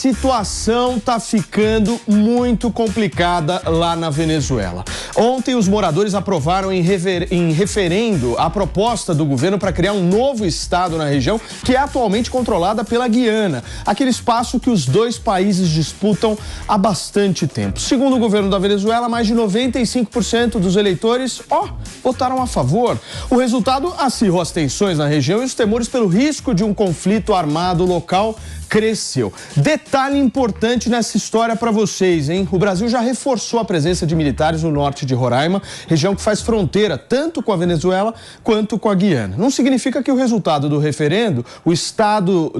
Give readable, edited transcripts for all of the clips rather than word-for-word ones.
situação tá ficando muito complicada lá na Venezuela. Ontem, os moradores aprovaram em referendo a proposta do governo para criar um novo estado na região, que é atualmente controlada pela Guiana, aquele espaço que os dois países disputam há bastante tempo. Segundo o governo da Venezuela, mais de 95% dos eleitores, votaram a favor. O resultado acirrou as tensões na região e os temores pelo risco de um conflito armado local cresceu. Detalhe importante nessa história para vocês, hein? O Brasil já reforçou a presença de militares no norte de Roraima, região que faz fronteira tanto com a Venezuela quanto com a Guiana. Não significa que o resultado do referendo, o Estado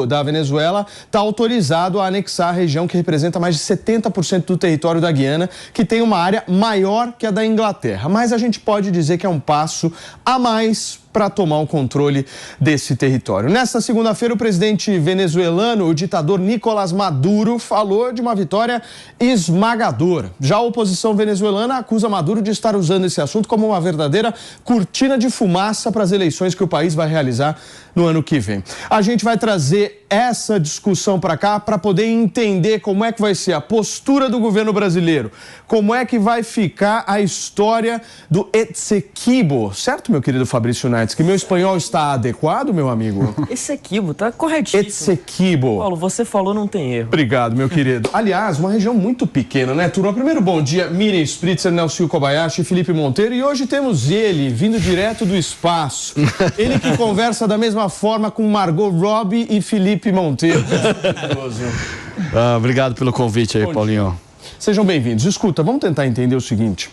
da Venezuela está autorizado a anexar a região que representa mais de 70% do território da Guiana, que tem uma área maior que a da Inglaterra. Mas a gente pode dizer que é um passo a mais para tomar o controle desse território. Nesta segunda-feira, o presidente venezuelano, o ditador Nicolás Maduro, falou de uma vitória esmagadora. Já a oposição venezuelana acusa Maduro de estar usando esse assunto como uma verdadeira cortina de fumaça para as eleições que o país vai realizar no ano que vem. A gente vai trazer essa discussão para cá para poder entender como é que vai ser a postura do governo brasileiro, como é que vai ficar a história do Essequibo, certo, meu querido Fabrício Nates? Que meu espanhol está adequado, meu amigo? Essequibo, tá corretíssimo. Essequibo. Paulo, você falou, não tem erro. Obrigado, meu querido. Aliás, uma região muito pequena, né, turma? Primeiro, bom dia, Miriam Spritzer, Nelson Kobayashi, Felipe Monteiro. E hoje temos ele, vindo direto do espaço. Ele que conversa da mesma forma com Margot Robbie e Felipe Monteiro. Obrigado pelo convite aí, Paulinho. Sejam bem-vindos. Escuta, vamos tentar entender o seguinte.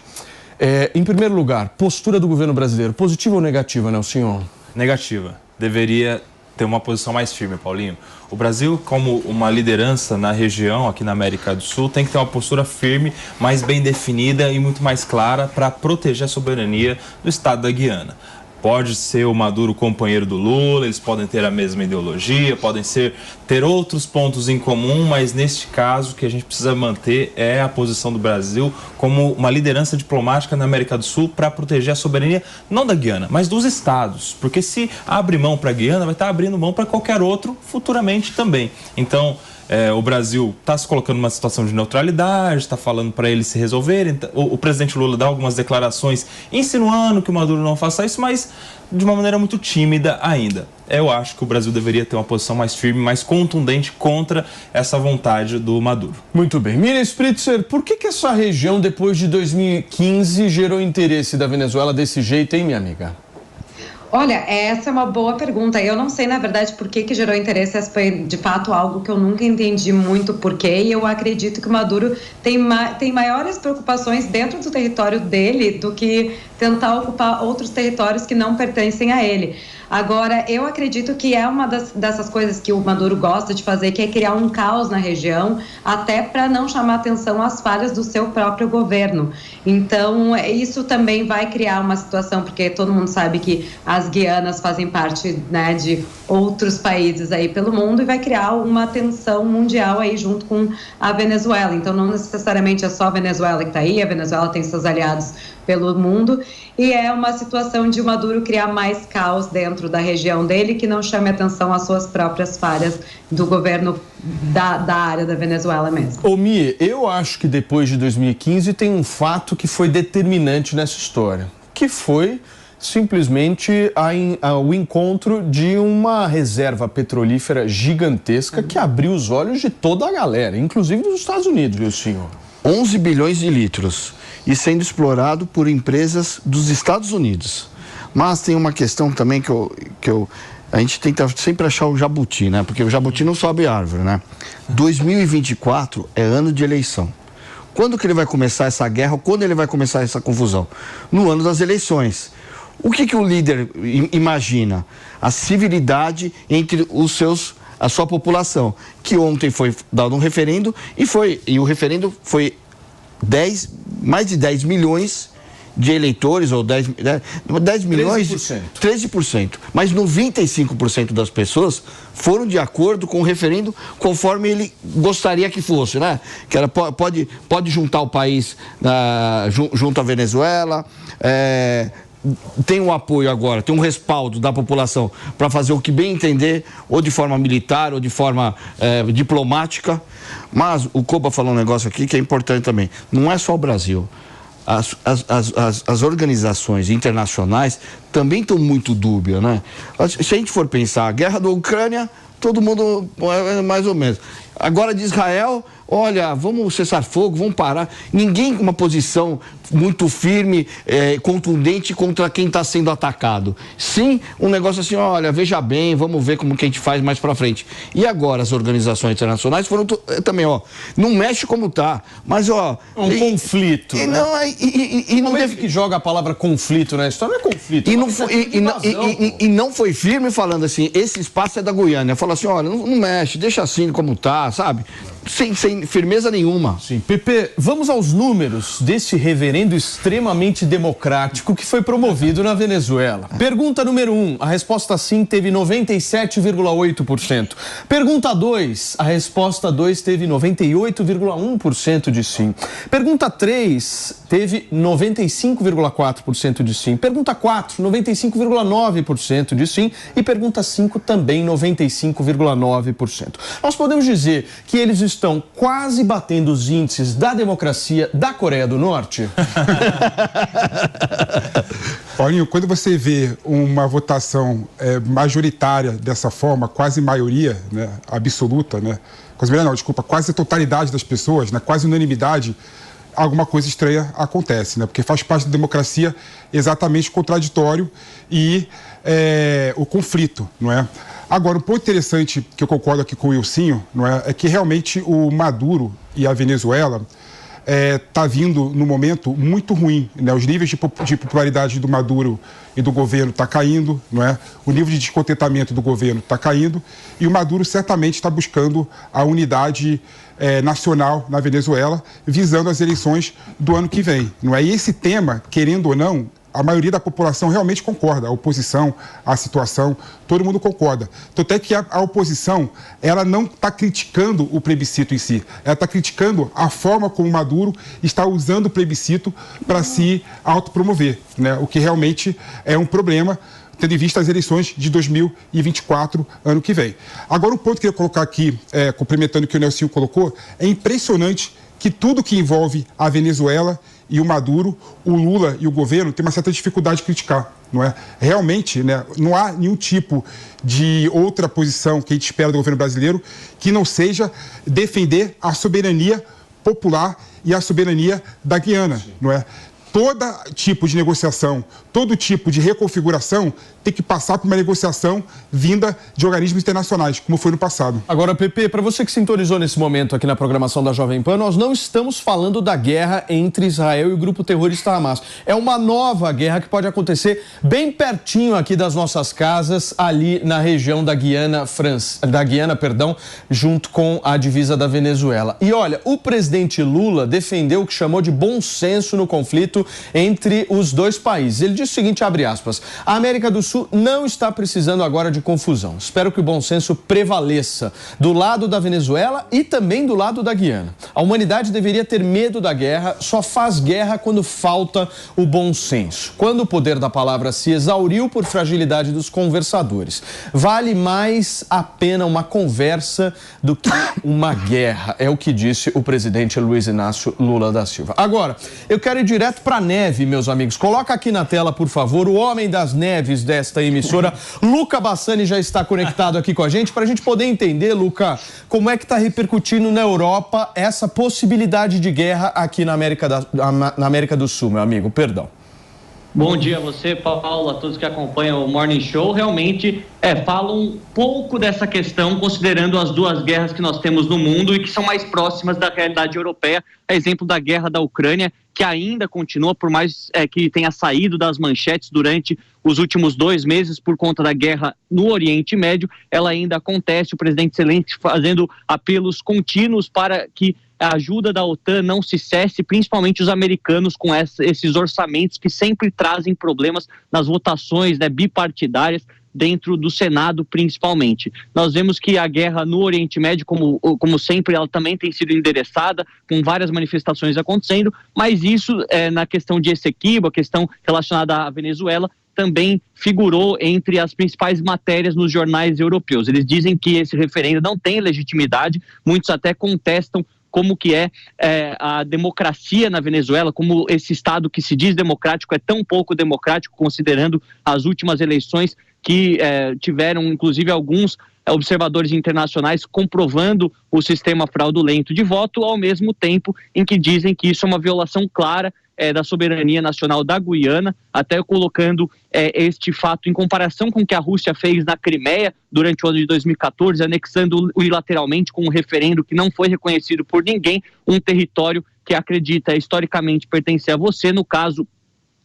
Em primeiro lugar, postura do governo brasileiro, positiva ou negativa, Nelson? Negativa. Deveria ter uma posição mais firme, Paulinho. O Brasil, como uma liderança na região, aqui na América do Sul, tem que ter uma postura firme, mais bem definida e muito mais clara para proteger a soberania do Estado da Guiana. Pode ser o Maduro companheiro do Lula, eles podem ter a mesma ideologia, podem ter outros pontos em comum, mas neste caso o que a gente precisa manter é a posição do Brasil como uma liderança diplomática na América do Sul para proteger a soberania, não da Guiana, mas dos estados. Porque se abre mão para a Guiana, vai estar abrindo mão para qualquer outro futuramente também. Então, o Brasil está se colocando numa situação de neutralidade, está falando para eles se resolverem. O presidente Lula dá algumas declarações insinuando que o Maduro não faça isso, mas de uma maneira muito tímida ainda. Eu acho que o Brasil deveria ter uma posição mais firme, mais contundente contra essa vontade do Maduro. Muito bem. Miriam Spritzer, por que essa região, depois de 2015, gerou interesse da Venezuela desse jeito, hein, minha amiga? Olha, essa é uma boa pergunta. Eu não sei, na verdade, por que gerou interesse. Essa foi, de fato, algo que eu nunca entendi muito porquê. E eu acredito que o Maduro tem maiores preocupações dentro do território dele do que tentar ocupar outros territórios que não pertencem a ele. Agora, eu acredito que é uma dessas coisas que o Maduro gosta de fazer, que é criar um caos na região, até para não chamar atenção às falhas do seu próprio governo. Então, isso também vai criar uma situação, porque todo mundo sabe que as Guianas fazem parte, né, de outros países aí pelo mundo, e vai criar uma tensão mundial aí junto com a Venezuela. Então, não necessariamente é só a Venezuela que está aí, a Venezuela tem seus aliados pelo mundo, e é uma situação de o Maduro criar mais caos dentro da região dele, que não chame atenção às suas próprias falhas do governo da área da Venezuela mesmo. Ô Mi, eu acho que depois de 2015 tem um fato que foi determinante nessa história, que foi simplesmente o encontro de uma reserva petrolífera gigantesca que abriu os olhos de toda a galera, inclusive dos Estados Unidos, viu, senhor? 11 bilhões de litros. E sendo explorado por empresas dos Estados Unidos. Mas tem uma questão também a gente tenta sempre achar o jabuti, né? Porque o jabuti não sobe árvore, né? 2024 é ano de eleição. Quando que ele vai começar essa guerra? Quando ele vai começar essa confusão? No ano das eleições. O que o líder imagina? A civilidade entre a sua população, que ontem foi dado um referendo e o referendo foi mais de 10 milhões de eleitores, ou 10 milhões, 13%. Mas 95% das pessoas foram de acordo com o referendo conforme ele gostaria que fosse, né? Que era, pode juntar o país junto à Venezuela, tem um apoio agora, tem um respaldo da população para fazer o que bem entender, ou de forma militar, ou de forma diplomática. Mas o Koba falou um negócio aqui que é importante também. Não é só o Brasil. As organizações internacionais também estão muito dúbias, né? Se a gente for pensar, a guerra da Ucrânia, todo mundo mais ou menos. Agora de Israel, olha, vamos cessar fogo, vamos parar. Ninguém com uma posição muito firme, contundente contra quem está sendo atacado. Sim, um negócio assim, olha, veja bem, vamos ver como que a gente faz mais para frente. E agora as organizações internacionais foram também, não mexe como tá, mas conflito. E né? Não deve que joga a palavra conflito na história, não é conflito. E não foi firme falando assim, esse espaço é da Guiana. Fala assim, olha, não mexe, deixa assim como tá, sabe? Sem firmeza nenhuma. Sim. Pepe, vamos aos números desse reverendo extremamente democrático que foi promovido na Venezuela. Pergunta número 1, a resposta sim teve 97,8%. Pergunta 2, a resposta 2 teve 98,1% de sim. Pergunta 3 teve 95,4% de sim. Pergunta 4, 95,9% de sim. E pergunta 5 também 95,9%. Nós podemos dizer que eles estão quase batendo os índices da democracia da Coreia do Norte? Paulinho, quando você vê uma votação majoritária dessa forma, quase maioria, né, absoluta, né, quase a totalidade das pessoas, né, quase unanimidade, alguma coisa estranha acontece, né, porque faz parte da democracia exatamente o contraditório e o conflito, não é? Agora, um ponto interessante que eu concordo aqui com o Wilsinho, não é que realmente o Maduro e a Venezuela está vindo num momento muito ruim, né? Os níveis de popularidade do Maduro e do governo está caindo, não é? O nível de descontentamento do governo está caindo e o Maduro certamente está buscando a unidade nacional na Venezuela, visando as eleições do ano que vem, não é? E esse tema, querendo ou não, a maioria da população realmente concorda, a oposição, a situação, todo mundo concorda. Tanto é que a oposição, ela não está criticando o plebiscito em si, ela está criticando a forma como Maduro está usando o plebiscito para se autopromover, né? O que realmente é um problema, tendo em vista as eleições de 2024, ano que vem. Agora, um ponto que eu queria colocar aqui, complementando o que o Nelsinho colocou, é impressionante que tudo que envolve a Venezuela e o Maduro, o Lula e o governo tem uma certa dificuldade de criticar, não é? Realmente, né, não há nenhum tipo de outra posição que a gente espera do governo brasileiro que não seja defender a soberania popular e a soberania da Guiana, não é? Todo tipo de negociação, todo tipo de reconfiguração tem que passar por uma negociação vinda de organismos internacionais, como foi no passado. Agora, Pepe, para você que sintonizou nesse momento aqui na programação da Jovem Pan, nós não estamos falando da guerra entre Israel e o grupo terrorista Hamas. É uma nova guerra que pode acontecer bem pertinho aqui das nossas casas, ali na região da Guiana, junto com a divisa da Venezuela. E olha, o presidente Lula defendeu o que chamou de bom senso no conflito entre os dois países. Ele disse o seguinte, abre aspas, a América do Sul não está precisando agora de confusão. Espero que o bom senso prevaleça do lado da Venezuela e também do lado da Guiana. A humanidade deveria ter medo da guerra, só faz guerra quando falta o bom senso. Quando o poder da palavra se exauriu por fragilidade dos conversadores. Vale mais a pena uma conversa do que uma guerra, é o que disse o presidente Luiz Inácio Lula da Silva. Agora, eu quero ir direto para a neve, meus amigos. Coloca aqui na tela, por favor, o homem das neves desta emissora, Luca Bassani, já está conectado aqui com a gente, para a gente poder entender, Luca, como é que está repercutindo na Europa essa possibilidade de guerra aqui na América do Sul, meu amigo, perdão. Bom dia a você, Paulo, a todos que acompanham o Morning Show. Realmente, falam um pouco dessa questão, considerando as duas guerras que nós temos no mundo e que são mais próximas da realidade europeia. Exemplo da guerra da Ucrânia, que ainda continua, por mais que tenha saído das manchetes durante os últimos 2 meses por conta da guerra no Oriente Médio, ela ainda acontece. O presidente Zelensky fazendo apelos contínuos para que a ajuda da OTAN não se cesse, principalmente os americanos com esses orçamentos que sempre trazem problemas nas votações bipartidárias. dentro do Senado, principalmente. Nós vemos que a guerra no Oriente Médio, como sempre, ela também tem sido endereçada, com várias manifestações acontecendo, mas isso, na questão de Essequibo, a questão relacionada à Venezuela, também figurou entre as principais matérias nos jornais europeus. Eles dizem que esse referendo não tem legitimidade, muitos até contestam como que é a democracia na Venezuela, como esse Estado que se diz democrático é tão pouco democrático, considerando as últimas eleições que tiveram, inclusive, alguns observadores internacionais comprovando o sistema fraudulento de voto, ao mesmo tempo em que dizem que isso é uma violação clara da soberania nacional da Guiana, até colocando este fato em comparação com o que a Rússia fez na Crimeia durante o ano de 2014, anexando unilateralmente com um referendo que não foi reconhecido por ninguém, um território que acredita historicamente pertencer a você. No caso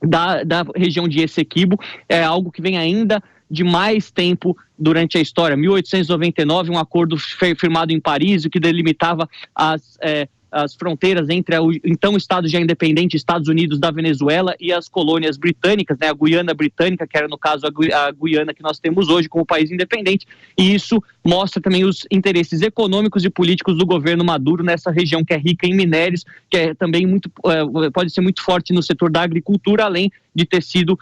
da região de Essequibo, é algo que vem ainda de mais tempo durante a história. 1899, um acordo firmado em Paris, o que delimitava as fronteiras entre o então Estado já independente, Estados Unidos da Venezuela, e as colônias britânicas, a Guiana Britânica, que era no caso a Guiana que nós temos hoje como país independente, e isso mostra também os interesses econômicos e políticos do governo Maduro nessa região que é rica em minérios, que é também pode ser muito forte no setor da agricultura, além de ter sido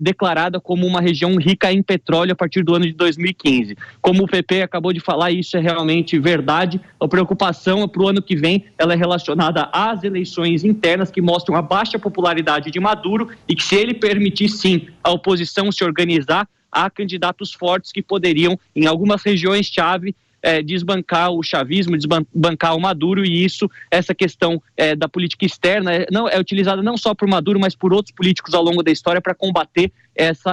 declarada como uma região rica em petróleo a partir do ano de 2015. Como o PP acabou de falar, isso é realmente verdade. A preocupação para o ano que vem, ela é relacionada às eleições internas, que mostram a baixa popularidade de Maduro, e que, se ele permitir sim a oposição se organizar, há candidatos fortes que poderiam, em algumas regiões-chave, desbancar o chavismo, desbancar o Maduro, e essa questão da política externa é utilizada não só por Maduro, mas por outros políticos ao longo da história para combater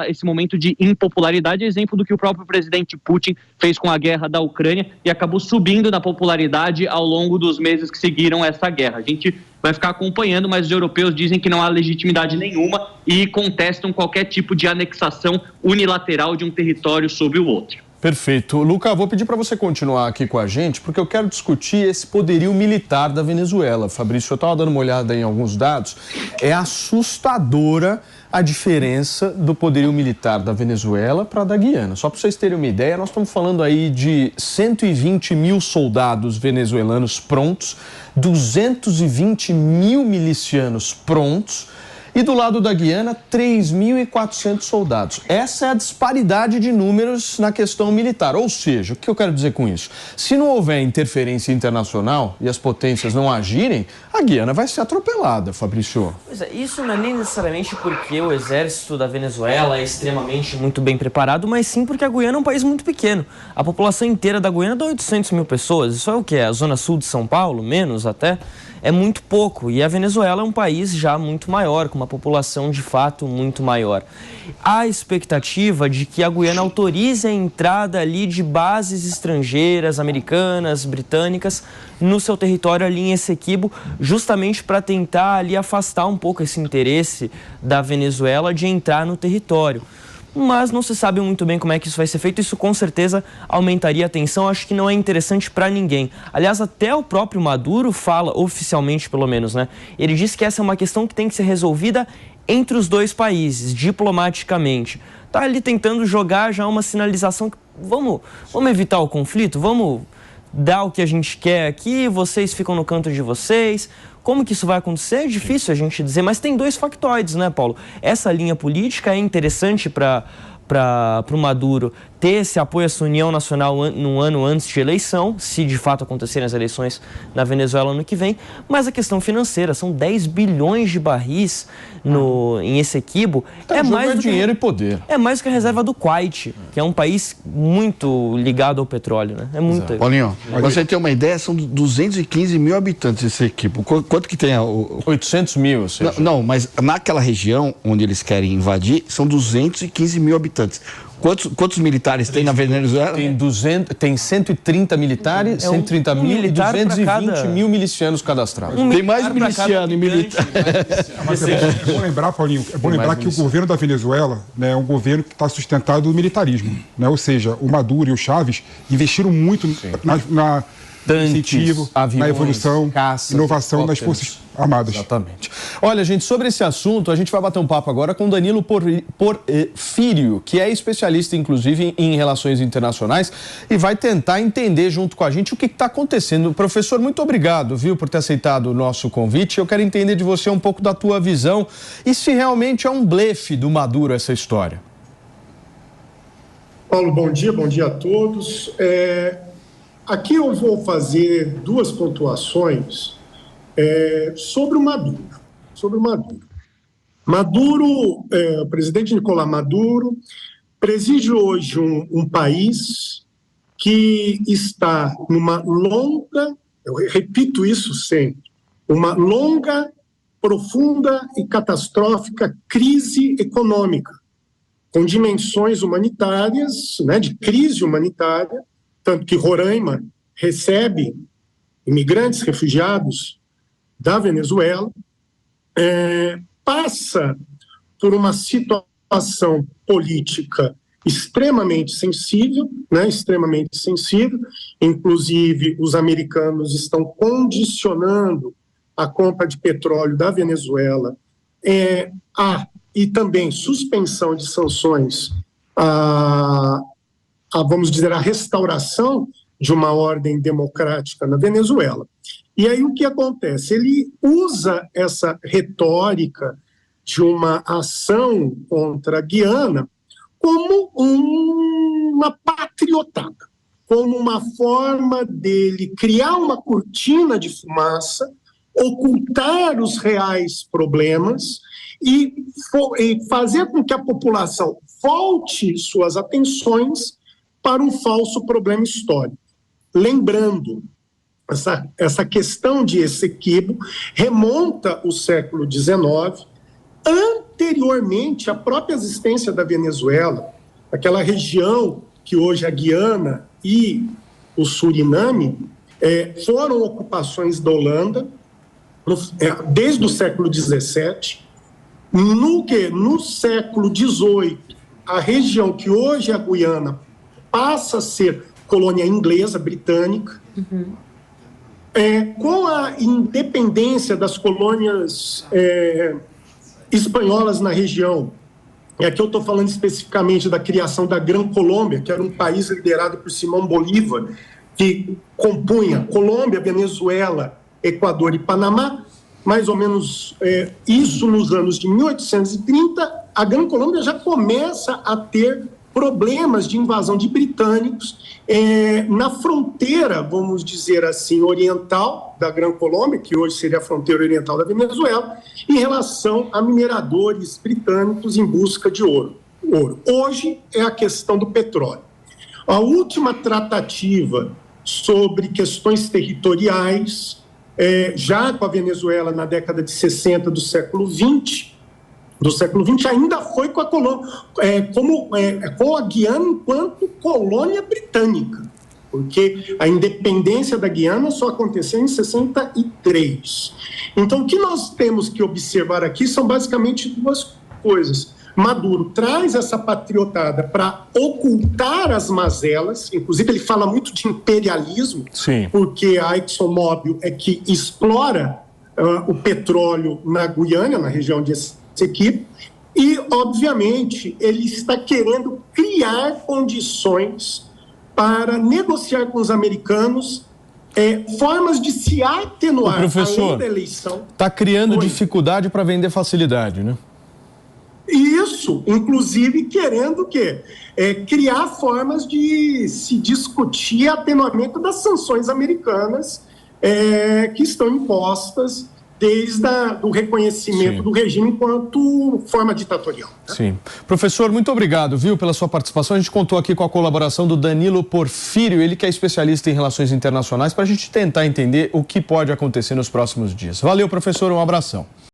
esse momento de impopularidade, exemplo do que o próprio presidente Putin fez com a guerra da Ucrânia e acabou subindo na popularidade ao longo dos meses que seguiram essa guerra. A gente vai ficar acompanhando, mas os europeus dizem que não há legitimidade nenhuma e contestam qualquer tipo de anexação unilateral de um território sobre o outro. Perfeito. Luca, vou pedir para você continuar aqui com a gente, porque eu quero discutir esse poderio militar da Venezuela. Fabrício, eu estava dando uma olhada em alguns dados. É assustadora a diferença do poderio militar da Venezuela para a da Guiana. Só para vocês terem uma ideia, nós estamos falando aí de 120 mil soldados venezuelanos prontos, 220 mil milicianos prontos, e do lado da Guiana, 3.400 soldados. Essa é a disparidade de números na questão militar. Ou seja, o que eu quero dizer com isso? Se não houver interferência internacional e as potências não agirem, a Guiana vai ser atropelada, Fabrício. Pois é, isso não é nem necessariamente porque o exército da Venezuela é extremamente muito bem preparado, mas sim porque a Guiana é um país muito pequeno. A população inteira da Guiana dá 800 mil pessoas. Isso é o que? A zona sul de São Paulo, menos até. É muito pouco, e a Venezuela é um país já muito maior, com uma população de fato muito maior. Há expectativa de que a Guiana autorize a entrada ali de bases estrangeiras, americanas, britânicas, no seu território ali em Essequibo, justamente para tentar ali afastar um pouco esse interesse da Venezuela de entrar no território. Mas não se sabe muito bem como é que isso vai ser feito. Isso com certeza aumentaria a tensão. Acho que não é interessante para ninguém. Aliás, até o próprio Maduro fala, oficialmente pelo menos, né? Ele diz que essa é uma questão que tem que ser resolvida entre os dois países, diplomaticamente. Tá ali tentando jogar já uma sinalização que vamos evitar o conflito, vamos dar o que a gente quer aqui, vocês ficam no canto de vocês. Como que isso vai acontecer? É difícil a gente dizer, mas tem dois factoides, né, Paulo? Essa linha política é interessante para o Maduro ter esse apoio a essa união nacional num ano antes de eleição, se de fato acontecerem as eleições na Venezuela ano que vem, mas a questão financeira, são 10 bilhões de barris em Essequibo, é mais do dinheiro e poder. É mais do que a reserva do Kuwait, que é um país muito ligado ao petróleo, né? É muito. Paulinho, pra você ter uma ideia, são 215 mil habitantes Essequibo. Quanto que tem? 800 mil, ou seja. Não, mas naquela região onde eles querem invadir, são 215 mil habitantes. Quantos militares tem na Venezuela? Tem 130 militares, 130 mil e 220 mil milicianos cadastrados. Tem mais miliciano e militar. Mas é bom lembrar, Paulinho, que o governo da Venezuela, né, é um governo que está sustentado no militarismo. Né? Ou seja, o Maduro e o Chávez investiram muito incentivo, aviões, na evolução, caças, inovação nas Forças Armadas. Exatamente. Olha, gente, sobre esse assunto, a gente vai bater um papo agora com Danilo Porfírio, que é especialista, inclusive, em relações internacionais e vai tentar entender junto com a gente o que está acontecendo. Professor, muito obrigado, viu, por ter aceitado o nosso convite. Eu quero entender de você um pouco da tua visão e se realmente é um blefe do Maduro essa história. Paulo, bom dia a todos. Aqui eu vou fazer duas pontuações sobre o Maduro. O presidente Nicolás Maduro preside hoje um país que está numa longa, eu repito isso sempre, uma longa, profunda e catastrófica crise econômica, com dimensões humanitárias, né, de crise humanitária, tanto que Roraima recebe imigrantes, refugiados da Venezuela, passa por uma situação política extremamente sensível, inclusive os americanos estão condicionando a compra de petróleo da Venezuela e também suspensão de sanções vamos dizer, a restauração de uma ordem democrática na Venezuela. E aí o que acontece? Ele usa essa retórica de uma ação contra a Guiana como uma patriotada, como uma forma dele criar uma cortina de fumaça, ocultar os reais problemas e fazer com que a população volte suas atenções para um falso problema histórico. Lembrando, essa questão de Essequibo remonta ao século XIX, anteriormente à própria existência da Venezuela, aquela região que hoje é a Guiana e o Suriname, foram ocupações da Holanda desde o século XVII. No século XVIII, a região que hoje é a Guiana passa a ser colônia inglesa, britânica. Uhum. Com a independência das colônias espanholas na região, aqui eu estou falando especificamente da criação da Gran Colômbia, que era um país liderado por Simão Bolívar, que compunha Colômbia, Venezuela, Equador e Panamá, mais ou menos isso nos anos de 1830, a Gran Colômbia já começa a ter problemas de invasão de britânicos na fronteira, vamos dizer assim, oriental da Gran Colômbia, que hoje seria a fronteira oriental da Venezuela, em relação a mineradores britânicos em busca de ouro. Hoje é a questão do petróleo. A última tratativa sobre questões territoriais, já com a Venezuela na década de 60 do século XX, ainda foi com a Guiana enquanto colônia britânica, porque a independência da Guiana só aconteceu em 63. Então, o que nós temos que observar aqui são basicamente duas coisas. Maduro traz essa patriotada para ocultar as mazelas, inclusive ele fala muito de imperialismo, sim, porque a ExxonMobil é que explora o petróleo na Guiana, na região de Essequibo, e, obviamente, ele está querendo criar condições para negociar com os americanos formas de se atenuar além da eleição. Está criando dificuldade para vender facilidade, né? Isso, inclusive querendo o quê? Criar formas de se discutir atenuamento das sanções americanas que estão impostas desde o reconhecimento, sim, do regime enquanto forma ditatorial. Né? Sim. Professor, muito obrigado, viu, pela sua participação. A gente contou aqui com a colaboração do Danilo Porfírio, ele que é especialista em relações internacionais, para a gente tentar entender o que pode acontecer nos próximos dias. Valeu, professor, um abração.